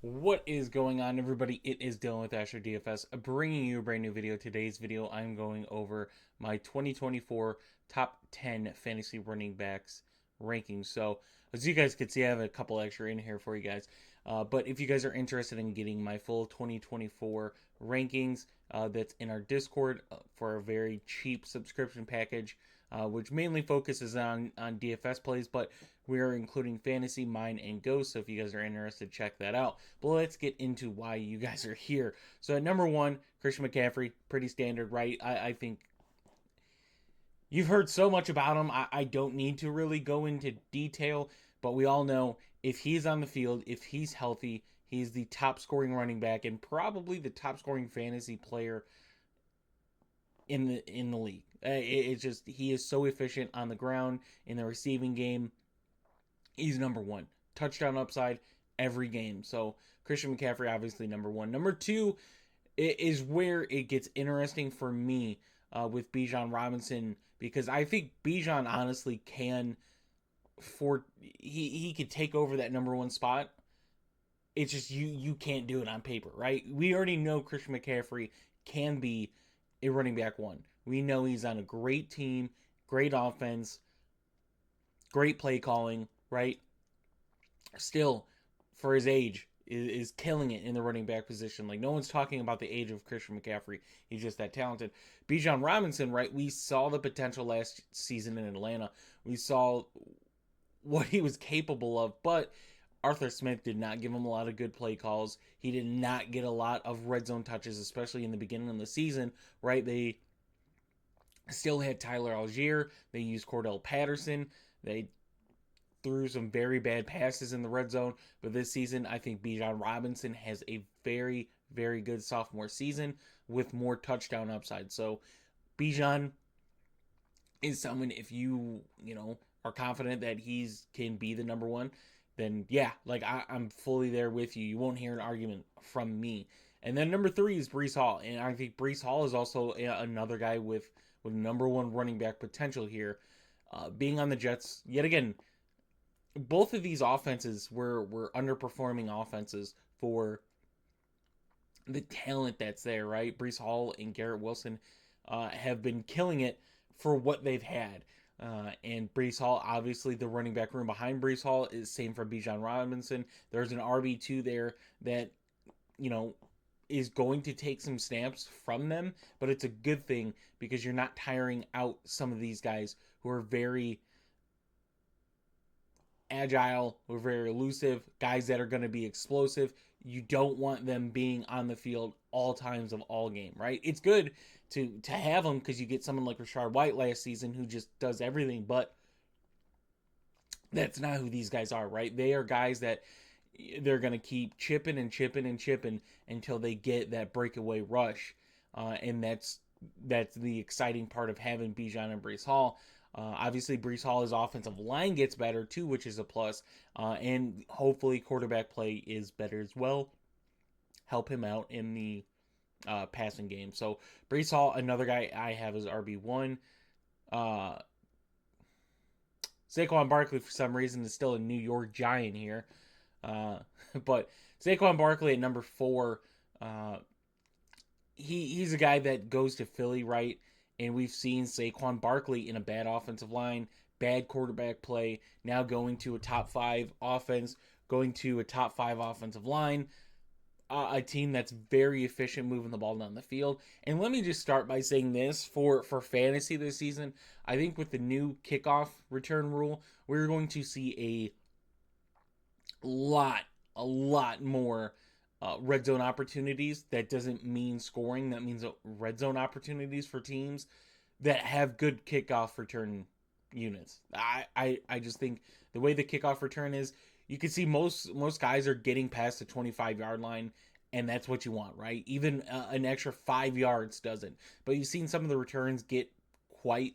What is going on, everybody? It is Dylan with Astrodfs, bringing you a brand new video. Today's video, I'm going over my 2024 top 10 fantasy running backs rankings. So, as you guys can see, I have a couple extra in here for you guys. But if you guys are interested in getting my full 2024 rankings, that's in our Discord for a very cheap subscription package, which mainly focuses on DFS plays, but we are including fantasy, mine, and ghost. So if you guys are interested, check that out. But let's get into why you guys are here. So at number one, Christian McCaffrey, pretty standard, right? I think you've heard so much about him. I don't need to really go into detail, but we all know if he's on the field, if he's healthy, he's the top scoring running back and probably the top scoring fantasy player in the league. It's just he is so efficient on the ground in the receiving game. He's number one. Touchdown upside every game. So Christian McCaffrey, obviously number one. Number two is where it gets interesting for me with Bijan Robinson because I think Bijan honestly can he could take over that number one spot. It's just you can't do it on paper, right? We already know Christian McCaffrey can be a running back one. We know he's on a great team, great offense, great play calling, right? Still, for his age, is killing it in the running back position. Like, no one's talking about the age of Christian McCaffrey. He's just that talented. Bijan Robinson, right? We saw the potential last season in Atlanta. We saw what he was capable of, but Arthur Smith did not give him a lot of good play calls. He did not get a lot of red zone touches, especially in the beginning of the season, right? They still had Tyler Algier. They used Cordell Patterson. They threw some very bad passes in the red zone. But this season, I think Bijan Robinson has a very, very good sophomore season with more touchdown upside. So Bijan is someone, if you are confident that he's can be the number one, then yeah, like I'm fully there with you. You won't hear an argument from me. And then number three is Brees Hall, and I think Brees Hall is also another guy with number one running back potential here. Being on the Jets yet again, both of these offenses were underperforming offenses for the talent that's there, right? Brees Hall and Garrett Wilson have been killing it for what they've had. And Brees Hall, obviously, the running back room behind Brees Hall is same for Bijan Robinson. There's an RB2 there that, you know, is going to take some snaps from them, but it's a good thing because you're not tiring out some of these guys who are very agile, we're very elusive, guys that are going to be explosive. You don't want them being on the field all times of all game, right? It's good to have them because you get someone like Rashard White last season who just does everything, but that's not who these guys are, right? They are guys that they're going to keep chipping and chipping and chipping until they get that breakaway rush, and that's the exciting part of having Bijan and Brees Hall. Obviously, Brees Hall's offensive line gets better too, which is a plus, and hopefully quarterback play is better as well. Help him out in the passing game. So Brees Hall, another guy I have as RB1. Uh, Saquon Barkley, for some reason, is still a New York Giant here. Uh, but Saquon Barkley at number four, uh, he's a guy that goes to Philly, right? And we've seen Saquon Barkley in a bad offensive line, bad quarterback play, now going to a top five offense, going to a top five offensive line, a team that's very efficient moving the ball down the field. And let me just start by saying this for fantasy this season, I think with the new kickoff return rule, we're going to see lot, a lot more red zone opportunities. That doesn't mean scoring. That means red zone opportunities for teams that have good kickoff return units. I just think the way the kickoff return is, you can see most guys are getting past the 25-yard line, and that's what you want, right? Even an extra 5 yards doesn't. But you've seen some of the returns get quite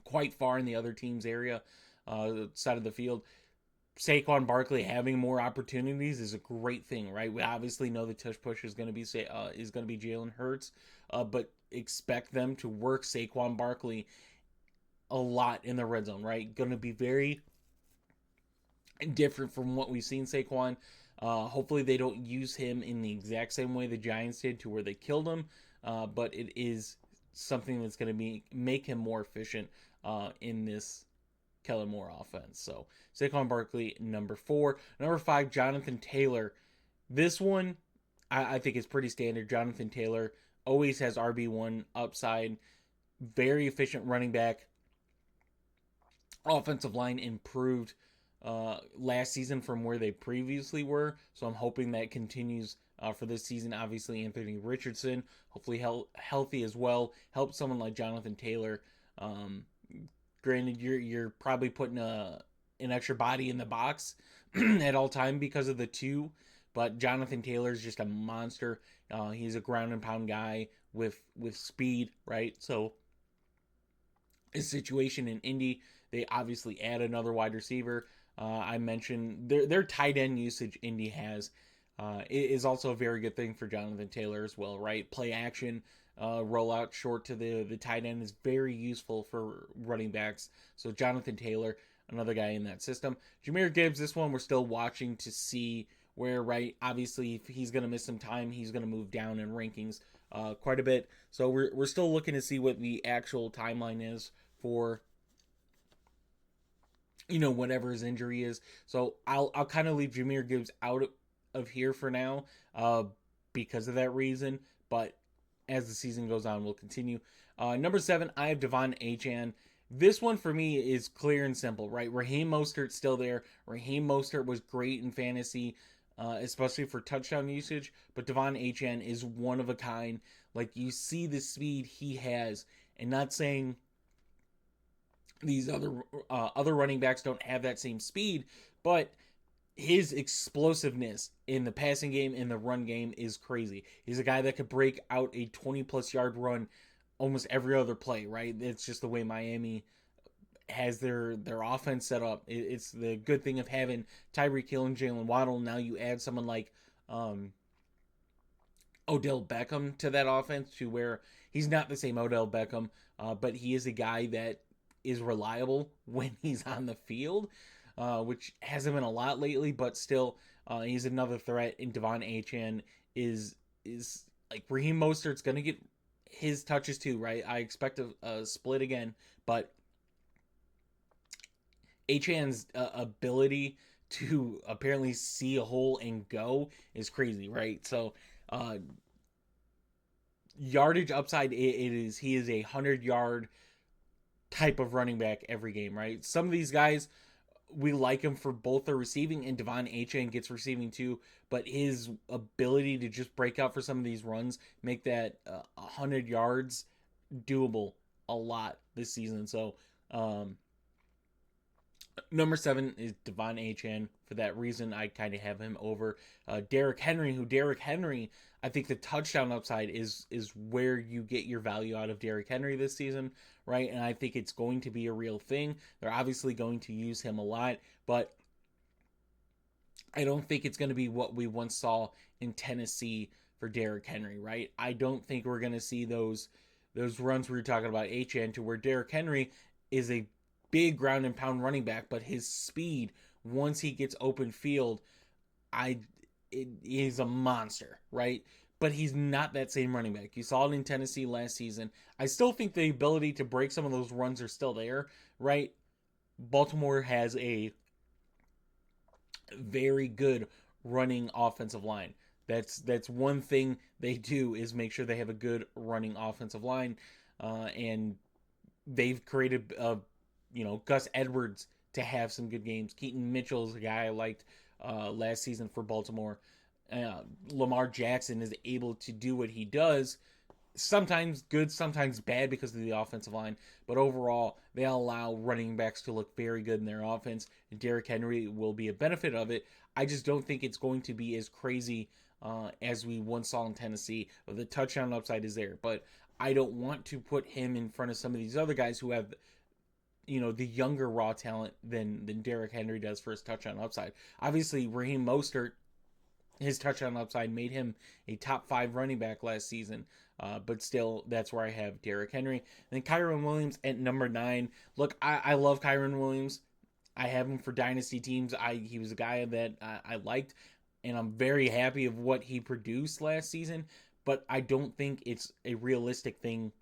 quite far in the other team's area, side of the field. Saquon Barkley having more opportunities is a great thing, right? We obviously know the tush push is going to be Jalen Hurts, but expect them to work Saquon Barkley a lot in the red zone, right? Going to be very different from what we've seen Saquon Hopefully they don't use him in the exact same way the Giants did to where they killed him, but it is something that's going to make him more efficient in this Kellen Moore offense. So Saquon Barkley, number 4. Number 5, Jonathan Taylor. This one, I think is pretty standard. Jonathan Taylor always has RB1 upside. Very efficient running back. Offensive line improved last season from where they previously were. So I'm hoping that continues for this season. Obviously, Anthony Richardson, hopefully healthy as well. Help someone like Jonathan Taylor. Granted, you're probably putting an extra body in the box at all time because of the 2, but Jonathan Taylor is just a monster. He's a ground and pound guy with speed, right? So his situation in Indy, they obviously add another wide receiver. I mentioned their tight end usage Indy has is also a very good thing for Jonathan Taylor as well, right? Play action, roll out short to the tight end is very useful for running backs. So Jonathan Taylor, another guy in that system. Jahmyr Gibbs, this one we're still watching to see where, right? Obviously, if he's going to miss some time, he's going to move down in rankings quite a bit. So we're still looking to see what the actual timeline is for whatever his injury is. So I'll kind of leave Jahmyr Gibbs out of here for now because of that reason. But as the season goes on, we'll continue. Number 7, I have Devon Achane. This one for me is clear and simple, right? Raheem Mostert's still there. Raheem Mostert was great in fantasy, especially for touchdown usage. But Devon Achane is one of a kind. Like, you see the speed he has, and not saying these other running backs don't have that same speed, but his explosiveness in the passing game and the run game is crazy. He's a guy that could break out a 20-plus yard run almost every other play, right? It's just the way Miami has their offense set up. It's the good thing of having Tyreek Hill and Jalen Waddle. Now you add someone like Odell Beckham to that offense, to where he's not the same Odell Beckham, but he is a guy that is reliable when he's on the field, which hasn't been a lot lately, but still, he's another threat. And Devon Achane is like, Raheem Mostert's going to get his touches too, right? I expect a split again, but Achane's ability to apparently see a hole and go is crazy, right? So, yardage upside, he is a 100-yard type of running back every game, right? Some of these guys, we like him for both the receiving, and Devon Achane gets receiving too, but his ability to just break out for some of these runs, make that 100 yards doable a lot this season. So number 7 is Devon Achane. For that reason, I kind of have him over Derrick Henry, I think the touchdown upside is where you get your value out of Derrick Henry this season, right? And I think it's going to be a real thing. They're obviously going to use him a lot, but I don't think it's going to be what we once saw in Tennessee for Derrick Henry, right? I don't think we're going to see those runs we were talking about Achane, to where Derrick Henry is a big ground and pound running back, but his speed, once he gets open field, he's a monster, right? But he's not that same running back. You saw it in Tennessee last season. I still think the ability to break some of those runs are still there, right? Baltimore has a very good running offensive line. That's one thing they do, is make sure they have a good running offensive line, and they've created Gus Edwards to have some good games. Keaton Mitchell is a guy I liked last season for Baltimore. Lamar Jackson is able to do what he does, sometimes good, sometimes bad because of the offensive line, but overall they allow running backs to look very good in their offense, and Derrick Henry will be a benefit of it. I just don't think it's going to be as crazy as we once saw in Tennessee. The touchdown upside is there, but I don't want to put him in front of some of these other guys who have the younger raw talent than Derrick Henry does for his touchdown upside. Obviously, Raheem Mostert, his touchdown upside made him a top 5 running back last season, but still, that's where I have Derrick Henry. And then Kyren Williams at number 9. Look, I love Kyren Williams. I have him for dynasty teams. He was a guy that I liked, and I'm very happy of what he produced last season, but I don't think it's a realistic thing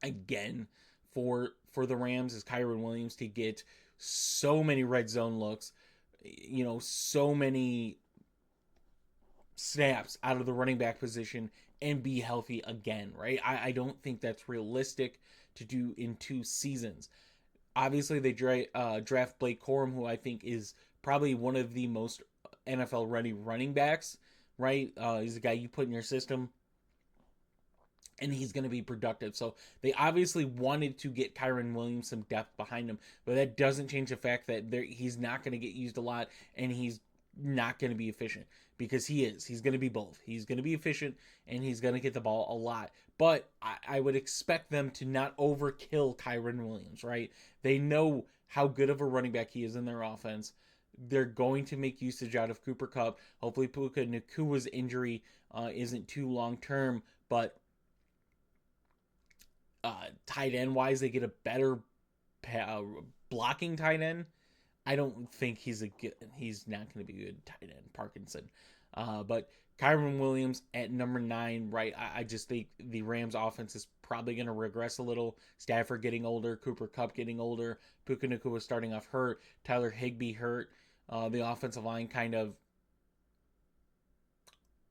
again for the Rams as Kyren Williams to get so many red zone looks, so many snaps out of the running back position and be healthy again, right? I don't think that's realistic to do in 2 seasons. Obviously, they draft Blake Corum, who I think is probably one of the most NFL ready running backs, right? He's a guy you put in your system and he's going to be productive. So they obviously wanted to get Kyren Williams some depth behind him, but that doesn't change the fact that he's not going to get used a lot and he's not going to be efficient, because he is. He's going to be both. He's going to be efficient and he's going to get the ball a lot. But I would expect them to not overkill Kyren Williams, right? They know how good of a running back he is in their offense. They're going to make usage out of Cooper Kupp. Hopefully Puka Nakua's injury isn't too long term, but tight end wise, they get a better blocking tight end. I don't think he's not going to be a good tight end, Parkinson. But Kyren Williams at number 9, right? I just think the Rams offense is probably going to regress a little. Stafford getting older, Cooper Kupp getting older, Puka Nacua starting off hurt, Tyler Higbee hurt. The offensive line kind of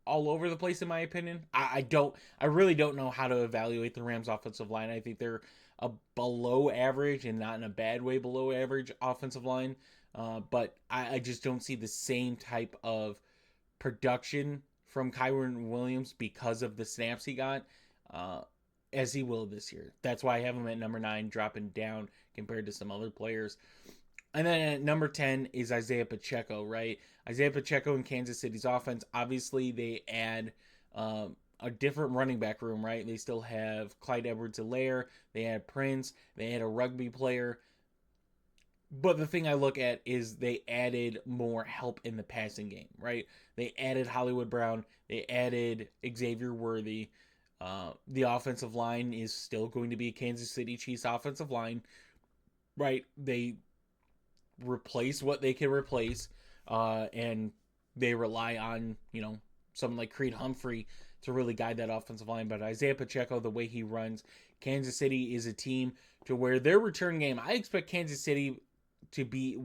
all over the place in my opinion. I really don't know how to evaluate the Rams offensive line. I think they're a below average, and not in a bad way below average offensive line. But I just don't see the same type of production from Kyren Williams because of the snaps he got as he will this year. That's why I have him at number 9, dropping down compared to some other players. And then at number 10 is Isaiah Pacheco, right? Isaiah Pacheco in Kansas City's offense. Obviously, they add a different running back room, right? They still have Clyde Edwards-Helaire. They had Prince. They had a rugby player. But the thing I look at is they added more help in the passing game, right? They added Hollywood Brown. They added Xavier Worthy. The offensive line is still going to be a Kansas City Chiefs offensive line, right? They replace what they can replace, and they rely on, someone like Creed Humphrey to really guide that offensive line. But Isaiah Pacheco, the way he runs, Kansas City is a team to where their return game, I expect Kansas City to be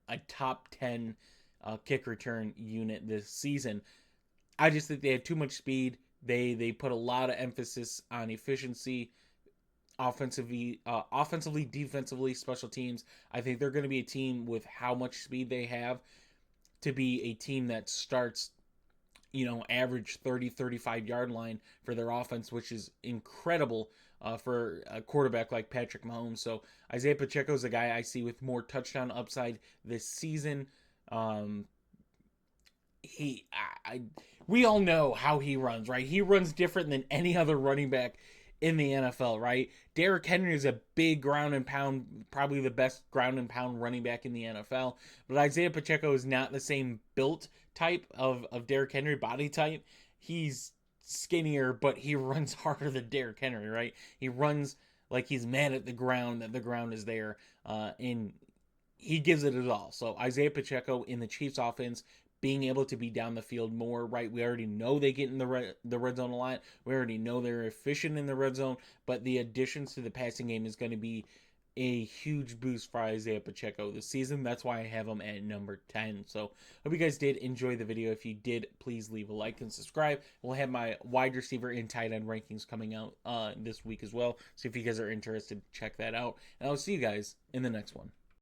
a top 10 kick return unit this season. I just think they have too much speed. They put a lot of emphasis on efficiency, offensively, defensively, special teams. I think they're going to be a team with how much speed they have to be a team that starts, average 30, 35 yard line for their offense, which is incredible for a quarterback like Patrick Mahomes. So Isaiah Pacheco is a guy I see with more touchdown upside this season. We all know how he runs, right? He runs different than any other running back in the NFL, right? Derrick Henry is a big ground and pound, probably the best ground and pound running back in the NFL. But Isaiah Pacheco is not the same built type of Derrick Henry, body type. He's skinnier, but he runs harder than Derrick Henry, right? He runs like he's mad at the ground, that the ground is there, and he gives it his all. So Isaiah Pacheco in the Chiefs offense, being able to be down the field more, right? We already know they get in the red zone a lot. We already know they're efficient in the red zone, but the additions to the passing game is going to be a huge boost for Isaiah Pacheco this season. That's why I have him at number 10. So hope you guys did enjoy the video. If you did, please leave a like and subscribe. We'll have my wide receiver and tight end rankings coming out this week as well. So if you guys are interested, check that out. And I'll see you guys in the next one.